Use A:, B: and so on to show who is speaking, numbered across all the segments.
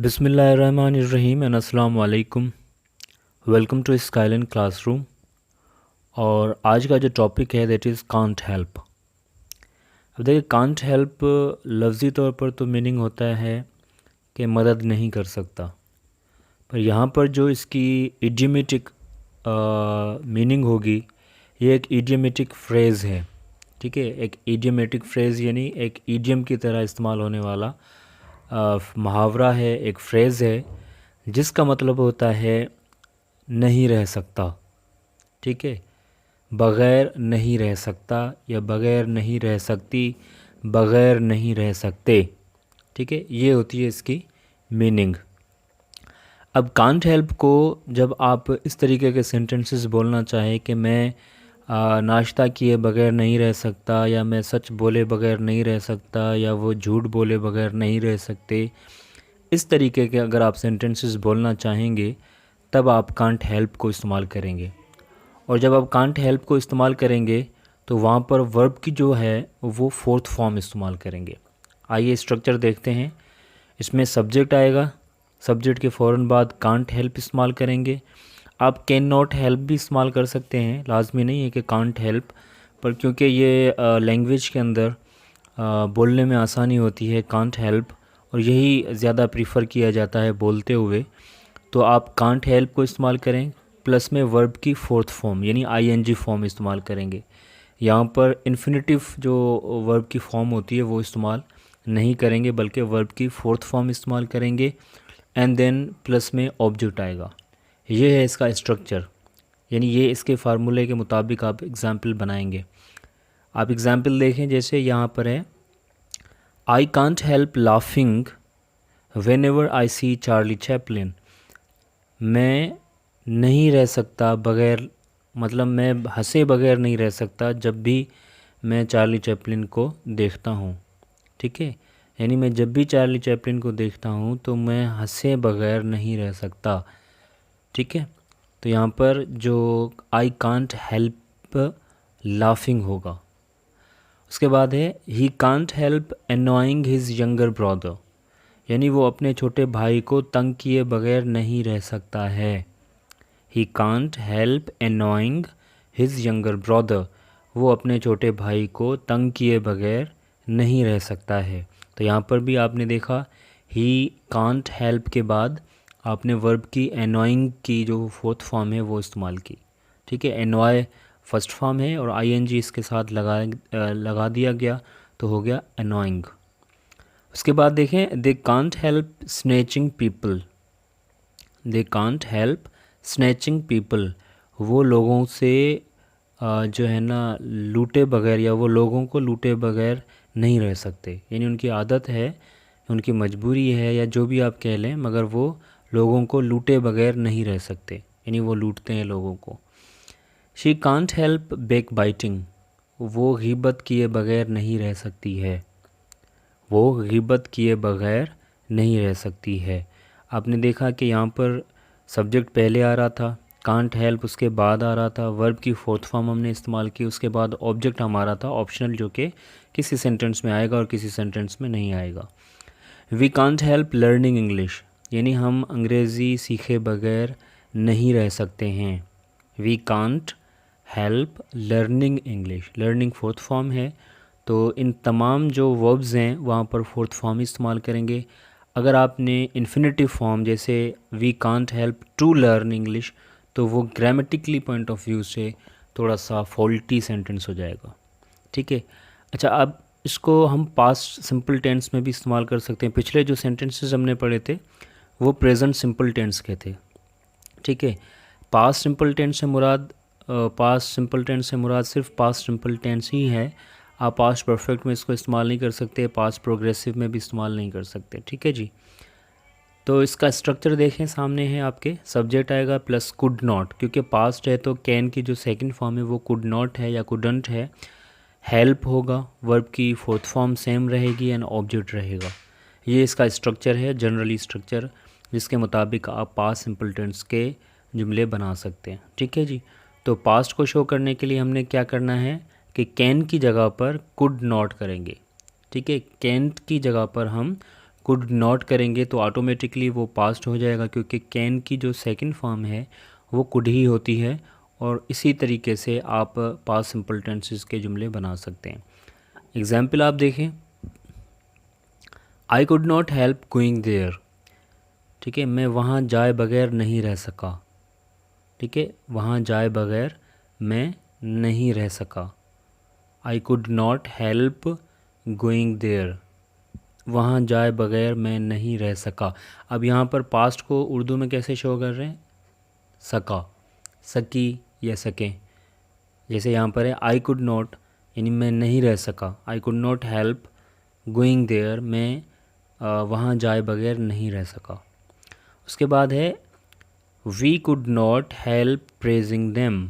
A: बिस्मिल्लाहिर्रहमानिर्रहीम एंड अस्सलाम वालेकुम। Welcome to skyline classroom. और आज का जो टॉपिक है दैट इज़ कांट हेल्प। अब देखिए, कांट हेल्प लफ्ज़ी तौर पर तो मीनिंग होता है कि मदद नहीं कर सकता, पर यहाँ पर जो इसकी इडियमेटिक मीनिंग होगी, ये एक इडियमेटिक फ्रेज़ है। ठीक है, एक इडियमेटिक फ्रेज़ यानी एक इडियम की तरह इस्तेमाल होने वाला मुहावरा है, एक फ्रेज़ है जिसका मतलब होता है नहीं रह सकता। ठीक है, बग़ैर नहीं रह सकता या बग़ैर नहीं रह सकती, बग़ैर नहीं रह सकते। ठीक है, ये होती है इसकी मीनिंग। अब कांट हेल्प को जब आप इस तरीके के सेंटेंसेस बोलना चाहें कि मैं नाश्ता किए बग़ैर नहीं रह सकता, या मैं सच बोले बग़ैर नहीं रह सकता, या वो झूठ बोले बग़ैर नहीं रह सकते, इस तरीके के अगर आप सेंटेंसेस बोलना चाहेंगे तब आप कांट हेल्प को इस्तेमाल करेंगे। और जब आप कांट हेल्प को इस्तेमाल करेंगे तो वहाँ पर वर्ब की जो है वो फोर्थ फॉर्म इस्तेमाल करेंगे। आइए स्ट्रक्चर देखते हैं। इसमें सब्जेक्ट आएगा, सब्जेक्ट के फ़ौरन बाद कांट हेल्प इस्तेमाल करेंगे। आप कैन नॉट हेल्प भी इस्तेमाल कर सकते हैं, लाजमी नहीं है कि कांट हेल्प, पर क्योंकि ये लैंग्वेज के अंदर बोलने में आसानी होती है कांट हेल्प, और यही ज़्यादा प्रीफर किया जाता है बोलते हुए, तो आप कांट हेल्प को इस्तेमाल करें प्लस में वर्ब की फोर्थ फॉर्म यानी आईएनजी फॉर्म इस्तेमाल करेंगे। यहाँ पर इन्फिनेटिव जो वर्ब की फॉर्म होती है वो इस्तेमाल नहीं करेंगे, बल्कि वर्ब की फोर्थ फॉर्म इस्तेमाल करेंगे एंड देन प्लस में ऑब्जेक्ट आएगा। ये है इसका स्ट्रक्चर, यानी ये इसके फार्मूले के मुताबिक आप एग्ज़ाम्पल बनाएंगे। आप एग्ज़ाम्पल देखें, जैसे यहाँ पर है I can't help laughing when ever I C Charlie Chaplin. मैं नहीं रह सकता बग़ैर, मतलब मैं हंसे बग़ैर नहीं रह सकता जब भी मैं चार्ली चैपलिन को देखता हूँ। ठीक है, यानी मैं जब भी चार्ली चैपलिन को देखता हूँ तो मैं हंसे बग़ैर नहीं रह सकता। ठीक है, तो यहाँ पर जो आई कांट हेल्प लाफिंग होगा। उसके बाद है he can't help annoying his younger brother, यानी वो अपने छोटे भाई को तंग किए बग़ैर नहीं रह सकता है। He can't help annoying his younger brother, वो अपने छोटे भाई को तंग किए बग़ैर नहीं रह सकता है। तो यहाँ पर भी आपने देखा ही कांट हेल्प के बाद आपने वर्ब की एनॉइंग की जो फोर्थ फॉर्म है वो इस्तेमाल की। ठीक है, एनॉय फर्स्ट फॉर्म है और आईएनजी इसके साथ लगा दिया गया तो हो गया एनॉइंग। उसके बाद देखें they can't help snatching people. They can't help snatching people, वो लोगों से जो है ना लूटे बग़ैर, या वो लोगों को लूटे बग़ैर नहीं रह सकते, यानी उनकी आदत है, उनकी मजबूरी है, या जो भी आप कह लें, मगर वो लोगों को लूटे बग़ैर नहीं रह सकते, यानी वो लूटते हैं लोगों को। She can't help back biting, वो ग़ीबत किए बग़ैर नहीं रह सकती है, वो ग़ीबत किए बग़ैर नहीं रह सकती है। आपने देखा कि यहाँ पर सब्जेक्ट पहले आ रहा था, कांट हेल्प उसके बाद आ रहा था, वर्ब की फोर्थ फॉर्म हमने इस्तेमाल की, उसके बाद ऑब्जेक्ट हमारा था ऑप्शनल, जो कि किसी सेंटेंस में आएगा और किसी सेंटेंस में नहीं आएगा। We can't help learning English, यानी हम अंग्रेज़ी सीखे बग़ैर नहीं रह सकते हैं। We can't help learning English, learning fourth form है, तो इन तमाम जो वर्ब्स हैं वहाँ पर फोर्थ फॉर्म इस्तेमाल करेंगे। अगर आपने इन्फिनेटिव फॉर्म जैसे we can't help to learn English, तो वो ग्रामेटिकली पॉइंट ऑफ व्यू से थोड़ा सा फॉल्टी सेंटेंस हो जाएगा। ठीक है, अच्छा, अब इसको हम पास्ट सिंपल टेंस में भी इस्तेमाल कर सकते हैं। पिछले जो सेंटेंसेस हमने पढ़े थे वो प्रेजेंट सिंपल टेंस के थे। ठीक है, पास्ट सिंपल टेंस से मुराद सिर्फ पास्ट सिंपल टेंस ही है। आप पास्ट परफेक्ट में इसको इस्तेमाल नहीं कर सकते, पास्ट प्रोग्रेसिव में भी इस्तेमाल नहीं कर सकते। ठीक है जी, तो इसका स्ट्रक्चर देखें, सामने है आपके, सब्जेक्ट आएगा प्लस कुड नॉट, क्योंकि पास्ट है तो कैन की जो सेकंड फॉर्म है वो कुड नॉट है या कुडंट है। हेल्प होगा, वर्ब की फोर्थ फॉर्म सेम रहेगी एंड ऑब्जेक्ट रहेगा। ये इसका स्ट्रक्चर है, जनरली स्ट्रक्चर, जिसके मुताबिक आप पास्ट सिंपल टेंस के जुमले बना सकते हैं। ठीक है जी, तो पास्ट को शो करने के लिए हमने क्या करना है कि कैन की जगह पर कुड नॉट करेंगे। ठीक है, कैन की जगह पर हम कुड नॉट करेंगे तो ऑटोमेटिकली वो पास्ट हो जाएगा, क्योंकि कैन की जो सेकंड फॉर्म है वो कुड ही होती है। और इसी तरीके से आप पास्ट सिंपल टेंसेस के जुमले बना सकते हैं। एग्जाम्पल आप देखें, I could not help going there. ठीक है, मैं वहाँ जाए बगैर नहीं रह सका। ठीक है, वहाँ जाए बगैर मैं नहीं रह सका। I could not help going there, वहाँ जाए बगैर मैं नहीं रह सका। अब यहाँ पर पास्ट को उर्दू में कैसे शो कर रहे हैं? सका, सकी या सकें। जैसे यहाँ पर है आई कुड नॉट, यानी मैं नहीं रह सका। I could not help going there, मैं वहाँ जाए बगैर नहीं रह सका। उसके बाद है we could not help praising them.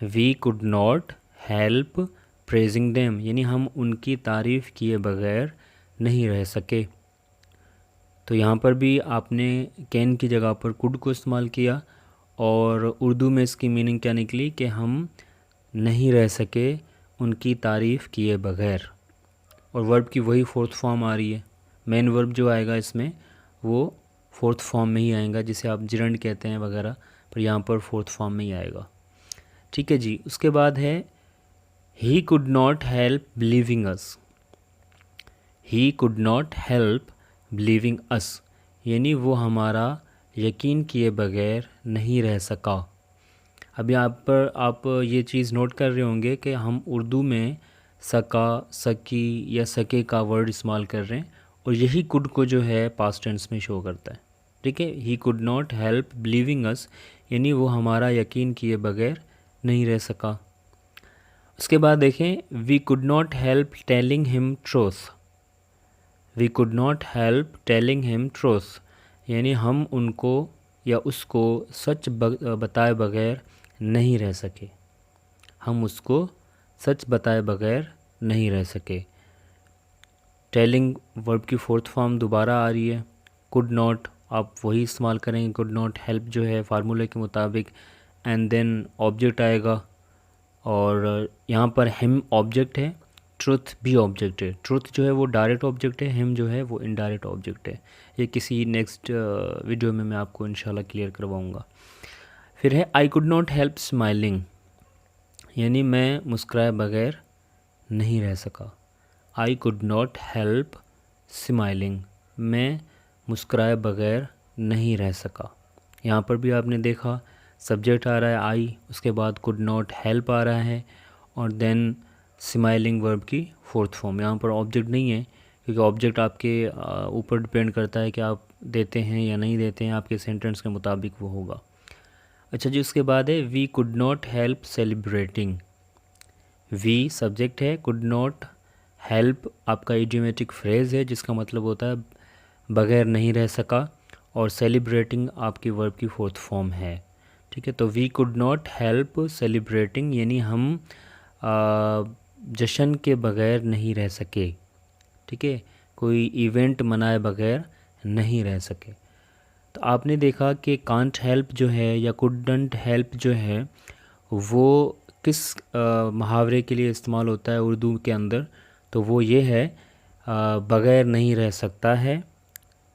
A: We could not help praising them, यानी हम उनकी तारीफ़ किए बगैर नहीं रह सके। तो यहाँ पर भी आपने कैन की जगह पर कुड को इस्तेमाल किया, और उर्दू में इसकी मीनिंग क्या निकली कि हम नहीं रह सके उनकी तारीफ़ किए बगैर। और वर्ब की वही फोर्थ फॉर्म आ रही है। मेन वर्ब जो आएगा इसमें वो फोर्थ फॉर्म में ही आएगा, जिसे आप जिरंड कहते हैं वगैरह, पर यहाँ पर फोर्थ फॉर्म में ही आएगा। ठीक है जी। उसके बाद है he could not help believing us. He could not help believing us, यानी वो हमारा यकीन किए बगैर नहीं रह सका। अब यहाँ पर आप ये चीज़ नोट कर रहे होंगे कि हम उर्दू में सका, सकी या सके का वर्ड इस्तेमाल कर रहे हैं, और यही कुड को जो है पास्ट टेंस में शो करता है। ठीक है, he could not help believing us, यानी वो हमारा यकीन किए बगैर नहीं रह सका। उसके बाद देखें, we could not help telling him truth. We could not help telling him truth, यानी हम उनको या उसको सच बताए बगैर नहीं रह सके। हम उसको सच बताए बगैर नहीं रह सके। टेलिंग वर्ब की फोर्थ फॉर्म दोबारा आ रही है। कुड नॉट आप वही इस्तेमाल करेंगे, कुड नॉट हेल्प जो है फार्मूले के मुताबिक, एंड देन ऑब्जेक्ट आएगा, और यहाँ पर हिम ऑब्जेक्ट है, ट्रुथ भी ऑब्जेक्ट है। ट्रुथ जो है वो डायरेक्ट ऑब्जेक्ट है, हिम जो है वो इनडायरेक्ट ऑब्जेक्ट है। ये किसी नेक्स्ट वीडियो में मैं आपको इंशाल्लाह क्लियर करवाऊँगा। फिर है आई कुड नॉट हेल्प स्माइलिंग, यानी मैं मुस्कुराए बगैर नहीं रह सका। I could not help smiling, मैं मुस्कुराए बगैर नहीं रह सका। यहाँ पर भी आपने देखा सब्जेक्ट आ रहा है आई, उसके बाद कुड नॉट हेल्प आ रहा है, और देन स्माइलिंग वर्ब की फोर्थ फॉर्म। यहाँ पर ऑब्जेक्ट नहीं है, क्योंकि ऑब्जेक्ट आपके ऊपर डिपेंड करता है कि आप देते हैं या नहीं देते हैं, आपके सेंटेंस के मुताबिक वो होगा। अच्छा जी, उसके बाद है we could not help celebrating. We subject है, कुड नॉट हेल्प आपका इडियोमेटिक फ्रेज़ है, जिसका मतलब होता है बगैर नहीं रह सका, और सेलिब्रेटिंग आपकी वर्ब की फोर्थ फॉर्म है। ठीक है, तो we could not help celebrating, यानी हम जश्न के बगैर नहीं रह सके। ठीक है, कोई इवेंट मनाए बगैर नहीं रह सके। तो आपने देखा कि कांट हेल्प जो है या कुडंट हेल्प जो है वो किस मुहावरे के लिए इस्तेमाल होता है उर्दू के अंदर, तो वो ये है बग़ैर नहीं रह सकता है,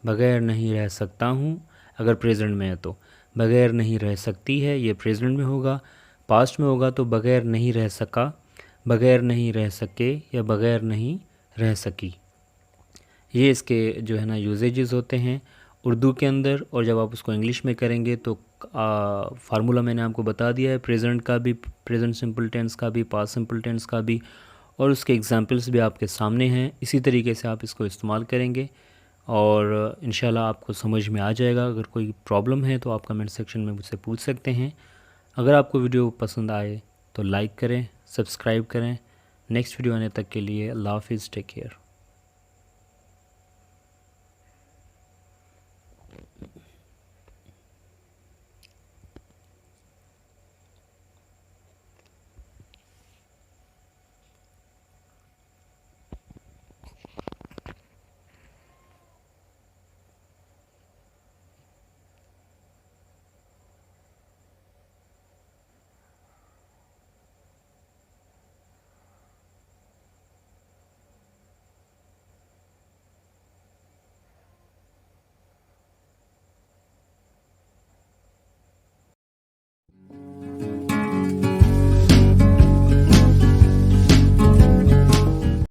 A: बग़ैर नहीं रह सकता हूँ अगर प्रेजेंट में है तो, बग़ैर नहीं रह सकती है ये प्रेजेंट में होगा। पास्ट में होगा तो बग़ैर नहीं रह सका, बग़ैर नहीं रह सके या बग़ैर नहीं रह सकी। ये इसके जो है ना यूजेजेस होते हैं उर्दू के अंदर। और जब आप उसको इंग्लिश में करेंगे तो फार्मूला मैंने आपको बता दिया है, प्रेजेंट का भी, प्रेजेंट सिंपल टेंस का भी, पास्ट सिंपल टेंस का भी, और उसके एग्जांपल्स भी आपके सामने हैं। इसी तरीके से आप इसको इस्तेमाल करेंगे और इंशाल्लाह आपको समझ में आ जाएगा। अगर कोई प्रॉब्लम है तो आप कमेंट सेक्शन में मुझसे पूछ सकते हैं। अगर आपको वीडियो पसंद आए तो लाइक करें, सब्सक्राइब करें। नेक्स्ट वीडियो आने तक के लिए अल्लाह हाफिज़, टेक केयर।